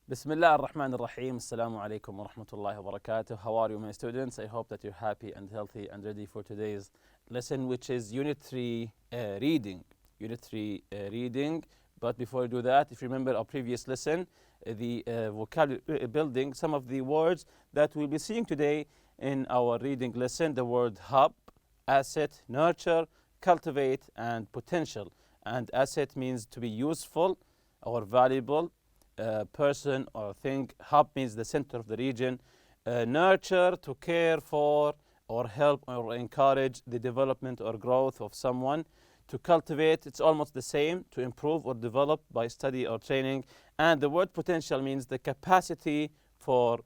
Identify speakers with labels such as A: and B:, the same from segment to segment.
A: بسم الله الرحمن الرحيم. السلام عليكم ورحمة الله وبركاته. How are you, my students? I hope that you're happy and healthy and ready for today's lesson, which is Unit 3 reading. Unit 3 reading. But before we do that, if you remember our previous lesson, the vocabulary building, some of the words that we'll be seeing today in our reading lesson, the word hub, asset, nurture, cultivate, and potential. And asset means to be useful or valuable. Person or thing. Hub means the center of the region. Nurture, to care for or help or encourage the development or growth of someone. To cultivate, it's almost the same, to improve or develop by study or training. And the word potential means the capacity for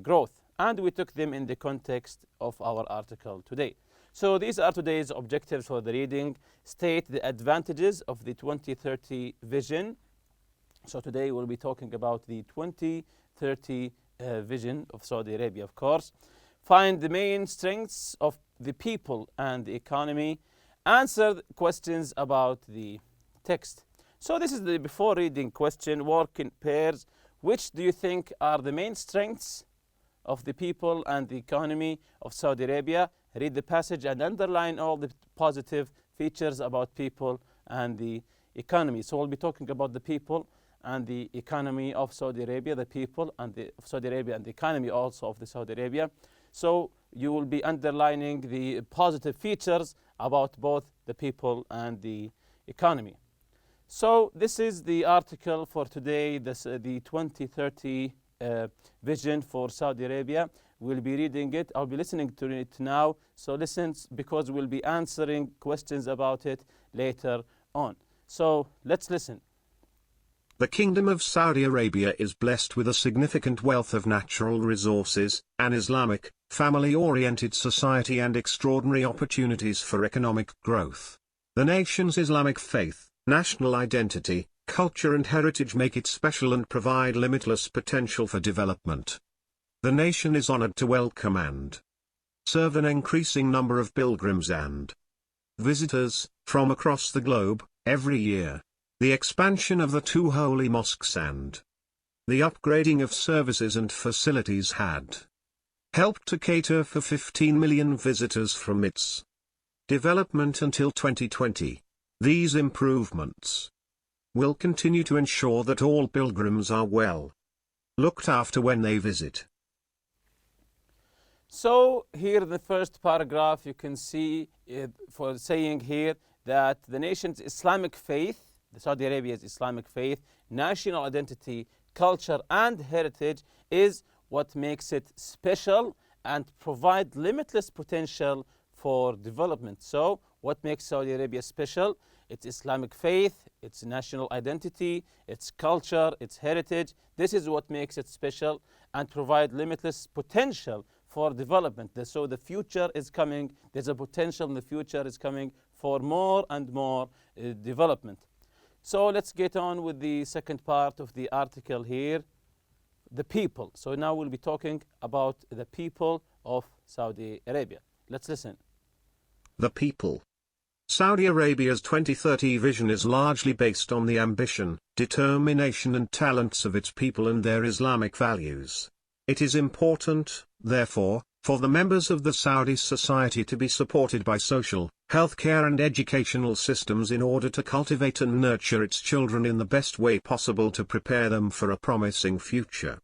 A: growth. And we took them in the context of our article today. So these are today's objectives for the reading. State the advantages of the 2030 vision. So today we'll be talking about the 2030 vision of Saudi Arabia, of course. Find the main strengths of the people and the economy. Answer questions about the text. So this is the before reading question. Work in pairs. Which do you think are the main strengths of the people and the economy of Saudi Arabia? Read the passage and underline all the positive features about people and the economy. So we'll be talking about the people and the economy of Saudi Arabia, the people and the Saudi Arabia and the economy also of the Saudi Arabia. So you will be underlining the positive features about both the people and the economy. So this is the article for today, the 2030 vision for Saudi Arabia. We'll be reading it. I'll be listening to it now. So listen, because we'll be answering questions about it later on. So let's listen.
B: The Kingdom of Saudi Arabia is blessed with a significant wealth of natural resources, an Islamic, family-oriented society and extraordinary opportunities for economic growth. The nation's Islamic faith, national identity, culture and heritage make it special and provide limitless potential for development. The nation is honored to welcome and serve an increasing number of pilgrims and visitors from across the globe every year. The expansion of the two holy mosques and the upgrading of services and facilities had helped to cater for 15 million visitors from its development until 2020. These improvements will continue to ensure that all pilgrims are well looked after when they visit.
A: So here in the first paragraph you can see for saying here that the nation's Islamic faith, the Saudi Arabia's Islamic faith, national identity, culture and heritage is what makes it special and provide limitless potential for development. So what makes Saudi Arabia special? Its Islamic faith, its national identity, its culture, its heritage. This is what makes it special and provide limitless potential for development. So the future is coming. There's a potential in the future is coming for more and more development. So let's get on with the second part of the article here, the people. So now we'll be talking about the people of Saudi Arabia. Let's listen.
B: The people. Saudi Arabia's 2030 vision is largely based on the ambition, determination and talents of its people and their Islamic values. It is important, therefore, for the members of the Saudi society to be supported by social, healthcare and educational systems in order to cultivate and nurture its children in the best way possible to prepare them for a promising future.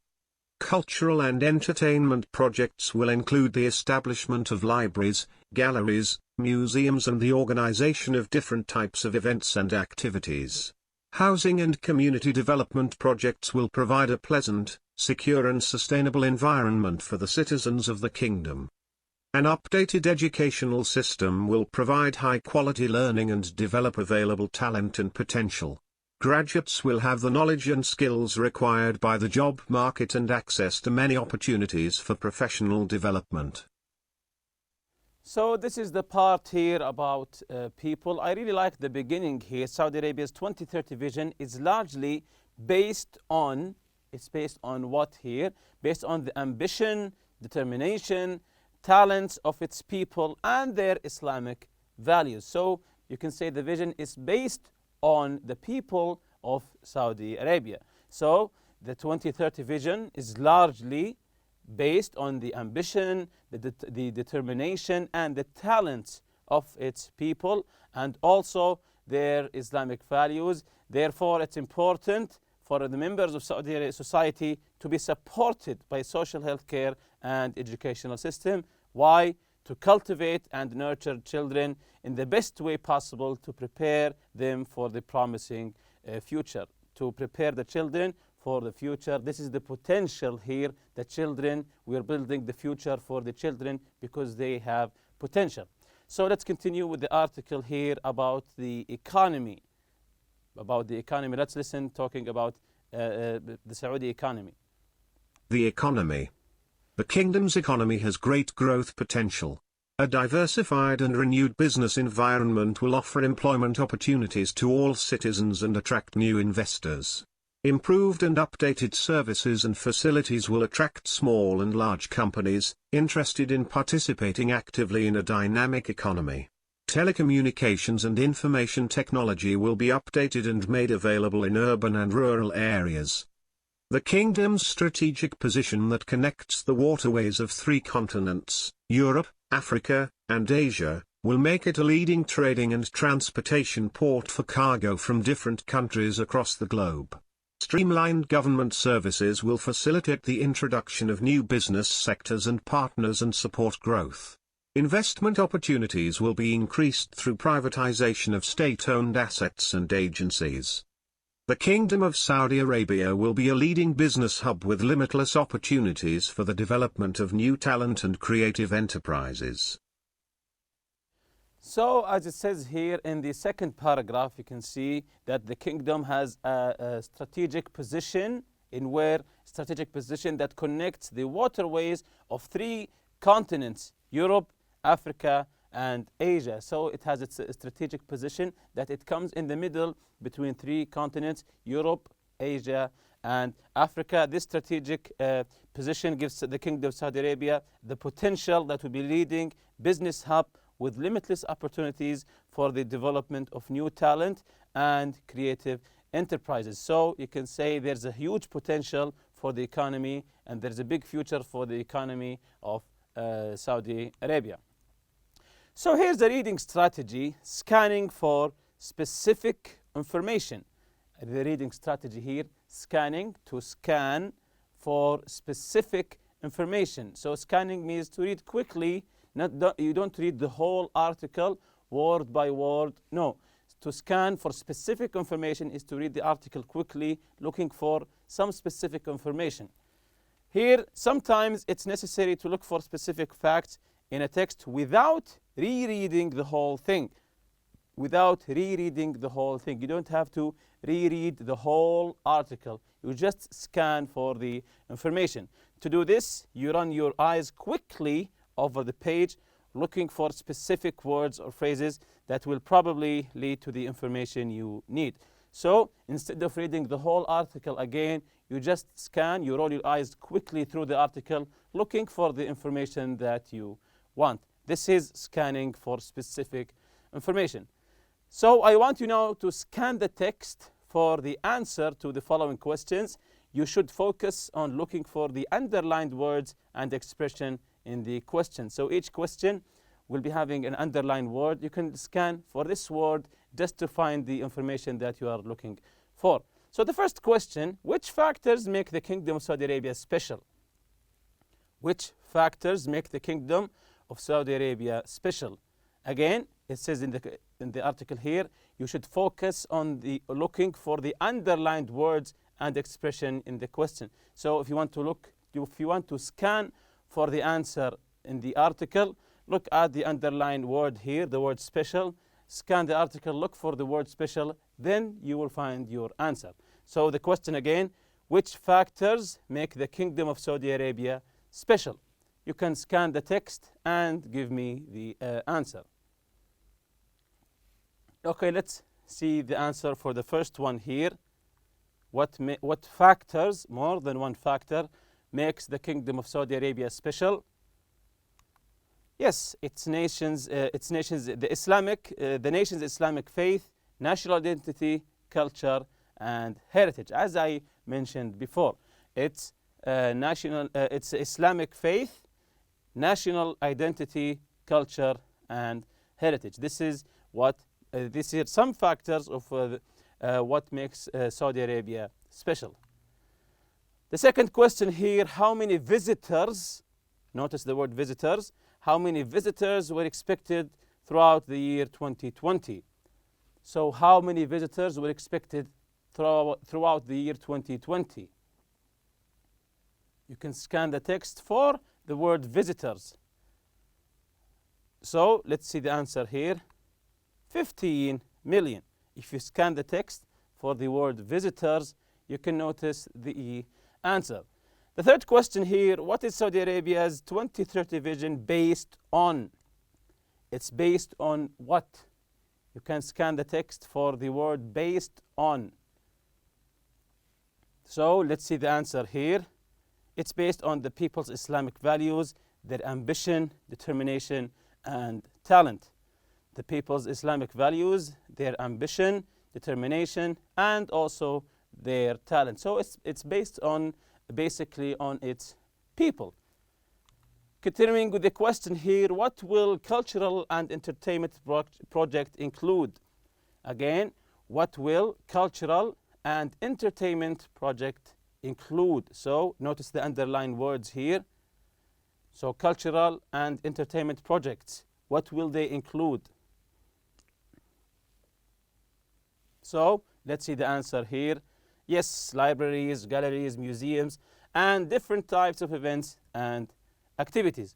B: Cultural and entertainment projects will include the establishment of libraries, galleries, museums and the organization of different types of events and activities. Housing and community development projects will provide a pleasant, secure and sustainable environment for the citizens of the kingdom. An updated educational system will provide high-quality learning and develop available talent and potential. Graduates will have the knowledge and skills required by the job market and access to many opportunities for professional development.
A: So this is the part here about people. I really like the beginning here. Saudi Arabia's 2030 vision is largely based on, it's based on what here? Based on the ambition, determination, talents of its people and their Islamic values. So you can say the vision is based on the people of Saudi Arabia. So the 2030 vision is largely based on the ambition, the determination, and the talents of its people, and also their Islamic values. Therefore, it's important for the members of Saudi society to be supported by social health care and educational system. Why? To cultivate and nurture children in the best way possible to prepare them for the promising future. To prepare the children for the future. This is the potential here. The children, we are building the future for the children because they have potential. So let's continue with the article here about the economy. Let's listen talking about the Saudi economy.
B: The economy. The kingdom's economy has great growth potential. A diversified and renewed business environment will offer employment opportunities to all citizens and attract new investors. Improved and updated services and facilities will attract small and large companies interested in participating actively in a dynamic economy. Telecommunications and information technology will be updated and made available in urban and rural areas. The kingdom's strategic position that connects the waterways of 3 continents, Europe, Africa, and Asia, will make it a leading trading and transportation port for cargo from different countries across the globe. Streamlined government services will facilitate the introduction of new business sectors and partners and support growth. Investment opportunities will be increased through privatization of state-owned assets and agencies. The Kingdom of Saudi Arabia will be a leading business hub with limitless opportunities for the development of new talent and creative enterprises.
A: So, as it says here in the second paragraph, you can see that the kingdom has a strategic position that connects the waterways of 3 continents, Europe, Africa, and Asia. So it has its strategic position that it comes in the middle between 3 continents, Europe, Asia, and Africa. This strategic position gives the Kingdom of Saudi Arabia the potential that will be leading business hub with limitless opportunities for the development of new talent and creative enterprises. So you can say there's a huge potential for the economy, and there's a big future for the economy of Saudi Arabia. So here's the reading strategy, scanning for specific information. The reading strategy here, scanning, to scan for specific information. So scanning means to read quickly, you don't read the whole article word by word. No, to scan for specific information is to read the article quickly, looking for some specific information. Here, sometimes it's necessary to look for specific facts in a text without rereading the whole thing. You don't have to reread the whole article. You just scan for the information. To do this, you run your eyes quickly over the page, looking for specific words or phrases that will probably lead to the information you need. So instead of reading the whole article again, you just scan, you roll your eyes quickly through the article, looking for the information that you want. This is scanning for specific information. So I want you now to scan the text for the answer to the following questions. You should focus on looking for the underlined words and expression in the question. So each question will be having an underlined word. You can scan for this word just to find the information that you are looking for. So the first question, which factors make the Kingdom of Saudi Arabia special? Which factors make the Kingdom of Saudi Arabia special? Again, it says in the article here, you should focus on looking for the underlined words and expression in the question. So if you want to scan for the answer in the article, look at the underlined word here, the word special. Scan the article, look for the word special, then you will find your answer. So the question again, which factors make the Kingdom of Saudi Arabia special? You can scan the text and give me the answer. Okay, let's see the answer for the first one here. What factors, more than one factor, makes the Kingdom of Saudi Arabia special? Yes, the nation's Islamic faith, national identity, culture, and heritage. As I mentioned before. It's it's Islamic faith, national identity, culture, and heritage. This is what these are some factors of what makes Saudi Arabia special. The second question here, how many visitors, notice the word visitors, how many visitors were expected throughout the year 2020? So how many visitors were expected throughout the year 2020? You can scan the text for the word visitors. So let's see the answer here. 15 million. If you scan the text for the word visitors, you can notice the answer. The third question here, what is Saudi Arabia's 2030 vision based on? It's based on what? You can scan the text for the word based on. So let's see the answer here. It's based on the people's Islamic values, their ambition, determination, and talent. The people's Islamic values, their ambition, determination, and also their talent. So it's based on basically on its people. Continuing with the question here, what will cultural and entertainment project include? Again, what will cultural and entertainment project include? So notice the underlined words here. So cultural and entertainment projects, what will they include? So let's see the answer here. Yes, libraries, galleries, museums, and different types of events and activities.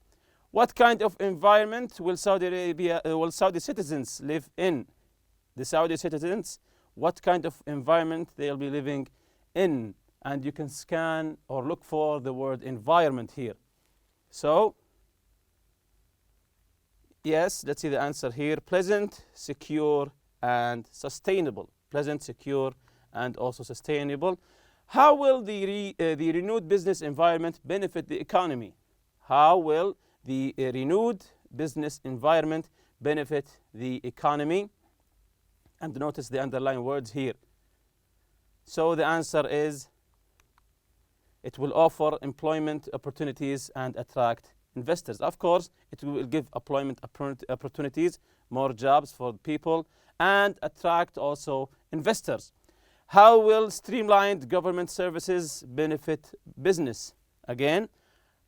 A: What kind of environment will Saudi citizens live in? The Saudi citizens, what kind of environment they'll be living in? And you can scan or look for the word environment here. So, yes, let's see the answer here. Pleasant, secure, and sustainable. Pleasant, secure, and also sustainable. How will the renewed business environment benefit the economy? How will the renewed business environment benefit the economy? And notice the underlined words here. So the answer is, it will offer employment opportunities and attract investors. Of course, it will give employment opportunities, more jobs for people, and attract also investors. How will streamlined government services benefit business? Again,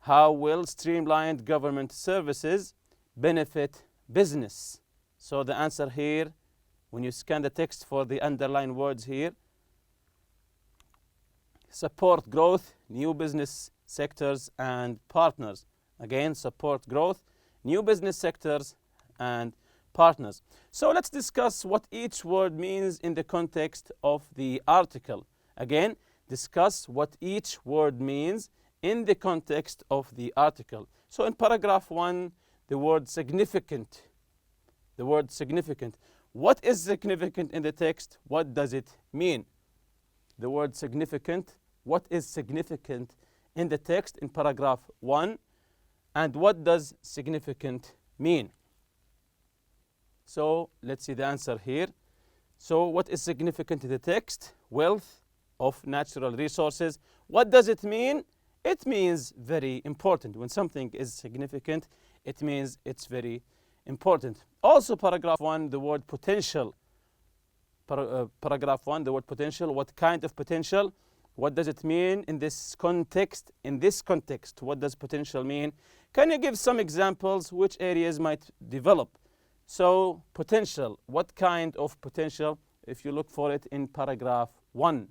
A: how will streamlined government services benefit business? So the answer here, when you scan the text for the underlined words here, support growth, new business sectors and partners. Again, support growth, new business sectors and partners. So let's discuss what each word means in the context of the article. Again, discuss what each word means in the context of the article. So in paragraph 1, the word significant. The word significant. What is significant in the text? What does it mean? The word significant. What is significant in the text in paragraph 1? And what does significant mean? So let's see the answer here. So what is significant in the text? Wealth of natural resources. What does it mean? It means very important. When something is significant, it means it's very important. Also paragraph 1, the word potential. Paragraph 1, the word potential. What kind of potential? What does it mean in this context? In this context, what does potential mean? Can you give some examples which areas might develop? So potential, what kind of potential? If you look for it in paragraph 1.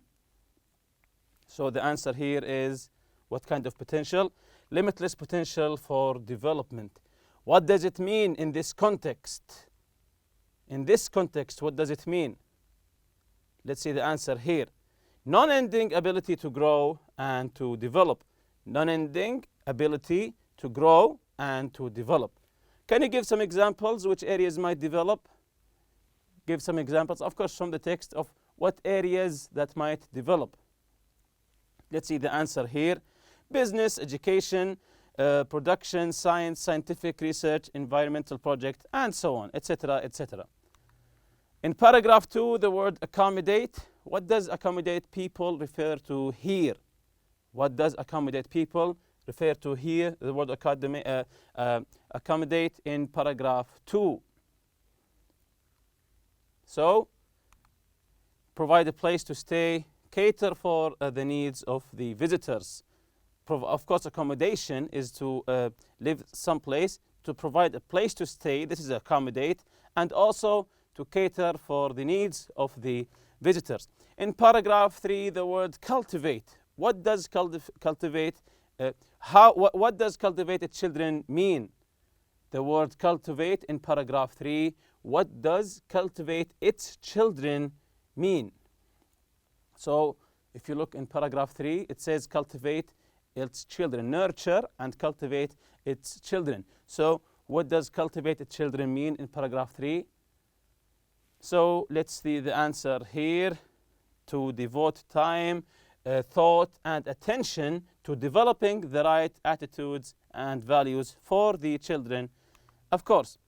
A: So the answer here is, what kind of potential? Limitless potential for development. What does it mean in this context? In this context, what does it mean? Let's see the answer here. Non-ending ability to grow and to develop. Non-ending ability to grow and to develop. Can you give some examples which areas might develop? Give some examples, of course, from the text of what areas that might develop. Let's see the answer here. Business, education, production, science, scientific research, environmental project, and so on, etc., etc. In paragraph 2, the word accommodate. what does accommodate people refer to here? What does accommodate people refer to here? The word accommodate in paragraph 2. So, provide a place to stay, cater for the needs of the visitors. Of course, accommodation is to live someplace, to provide a place to stay, this is accommodate, and also to cater for the needs of the visitors. In paragraph 3, the word cultivate. What does cultivate? What does cultivated children mean? The word cultivate in paragraph 3. What does cultivate its children mean? So, if you look in paragraph 3, it says cultivate its children, nurture and cultivate its children. So, what does cultivate its children mean in paragraph 3? So, let's see the answer here. To devote time, thought and attention to developing the right attitudes and values for the children, of course.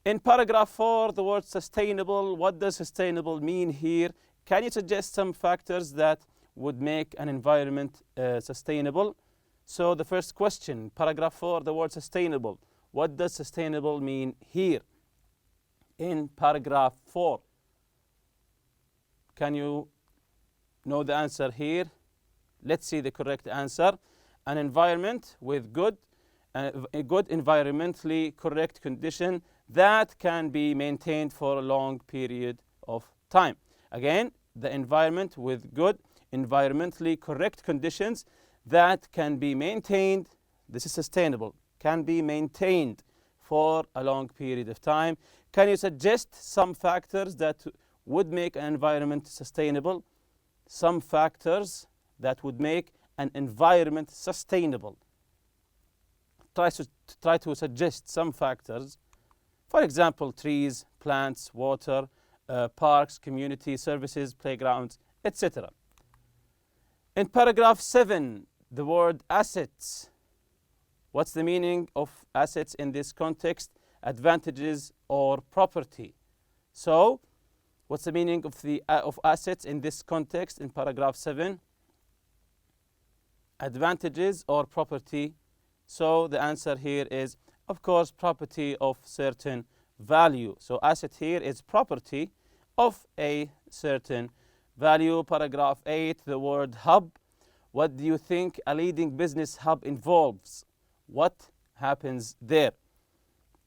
A: In paragraph 4, the word sustainable. What does sustainable mean here? Can you suggest some factors that would make an environment sustainable? So the first question, paragraph 4, the word sustainable. What does sustainable mean here? In paragraph 4. Can you know the answer here? Let's see the correct answer. An environment with good environmentally correct condition that can be maintained for a long period of time. Again, the environment with good environmentally correct conditions that can be maintained, this is sustainable, can be maintained for a long period of time. Can you suggest some factors that would make an environment sustainable? Some factors that would make an environment sustainable. Try to suggest some factors. For example, trees, plants, water, parks, community services, playgrounds, etc. In paragraph 7, the word assets. What's the meaning of assets in this context? Advantages or property. So, what's the meaning of assets in this context in paragraph 7? Advantages or property. So the answer here is, of course, property of certain value. So asset here is property of a certain value. Paragraph 8, the word hub. What do you think a leading business hub involves? What happens there?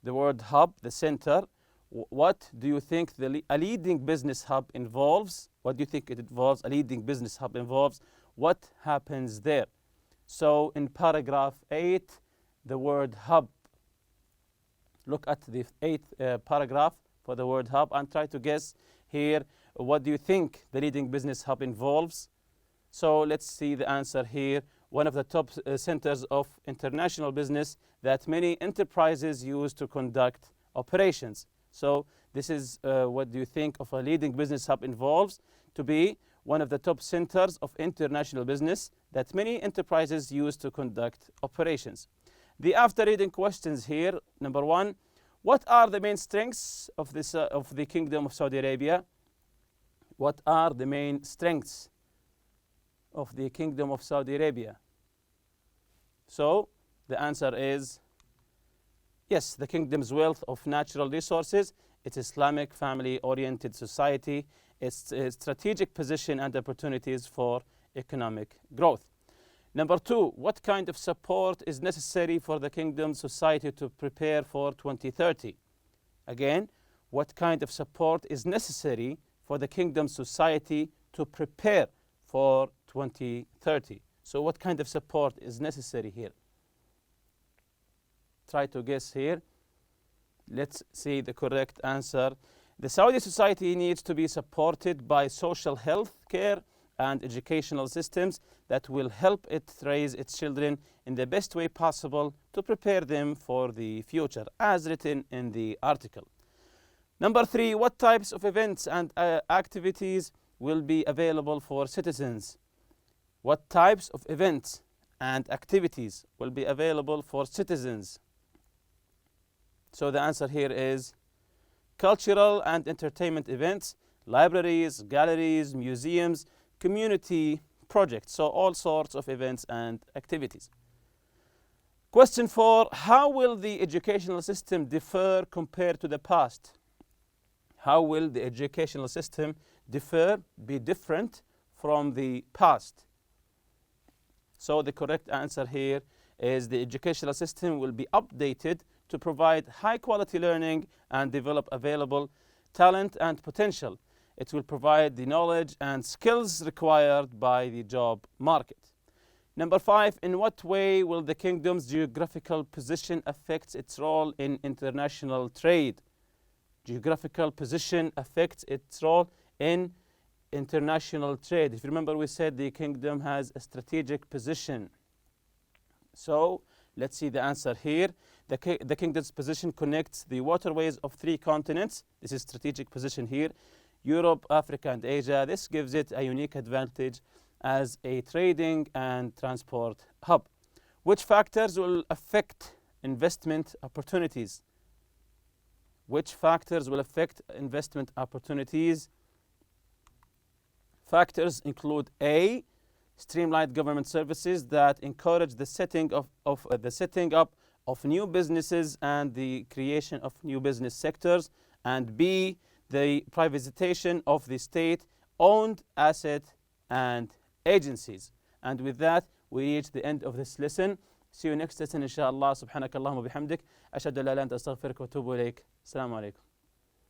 A: The word hub, the center. What do you think a leading business hub involves? What do you think it involves? A leading business hub involves. What happens there? So in paragraph 8, the word hub. Look at the 8th paragraph for the word hub and try to guess here, what do you think the leading business hub involves? So let's see the answer here. One of the top centers of international business that many enterprises use to conduct operations. So this is what do you think of a leading business hub involves? To be one of the top centers of international business that many enterprises use to conduct operations. The after reading questions here, number 1, what are the main strengths of the Kingdom of Saudi Arabia? What are the main strengths of the Kingdom of Saudi Arabia? So the answer is yes, the kingdom's wealth of natural resources, its Islamic family-oriented society, its strategic position and opportunities for economic growth. Number 2, what kind of support is necessary for the kingdom's society to prepare for 2030? Again, what kind of support is necessary for the kingdom's society to prepare for 2030? So what kind of support is necessary here? Try to guess here. Let's see the correct answer. The Saudi society needs to be supported by social health care and educational systems that will help it raise its children in the best way possible to prepare them for the future, as written in the article. Number 3, what types of events and activities will be available for citizens? What types of events and activities will be available for citizens? So the answer here is cultural and entertainment events libraries, galleries, museums, community projects, so all sorts of events and activities. Question 4, how will the educational system differ compared to the past? How will the educational system be different from the past? So the correct answer here is the educational system will be updated to provide high quality learning and develop available talent and potential. It will provide the knowledge and skills required by the job market. Number 5, in what way will the kingdom's geographical position affect its role in international trade? Geographical position affects its role in international trade. If you remember, we said the kingdom has a strategic position. So let's see the answer here. The kingdom's position connects the waterways of 3 continents. This is strategic position here. Europe, Africa, and Asia. This gives it a unique advantage as a trading and transport hub. Which factors will affect investment opportunities? Which factors will affect investment opportunities? Factors include A, streamlined government services that encourage the setting up of new businesses and the creation of new business sectors, and B, the privatization of the state-owned asset and agencies. And with that, we reach the end of this lesson. See you next lesson, inshallah. Subhanakallahumma bihamdik. Ashhadu an la ilaha illa anta astaghfiruka wa atubu ilayk. Assalamu alaikum.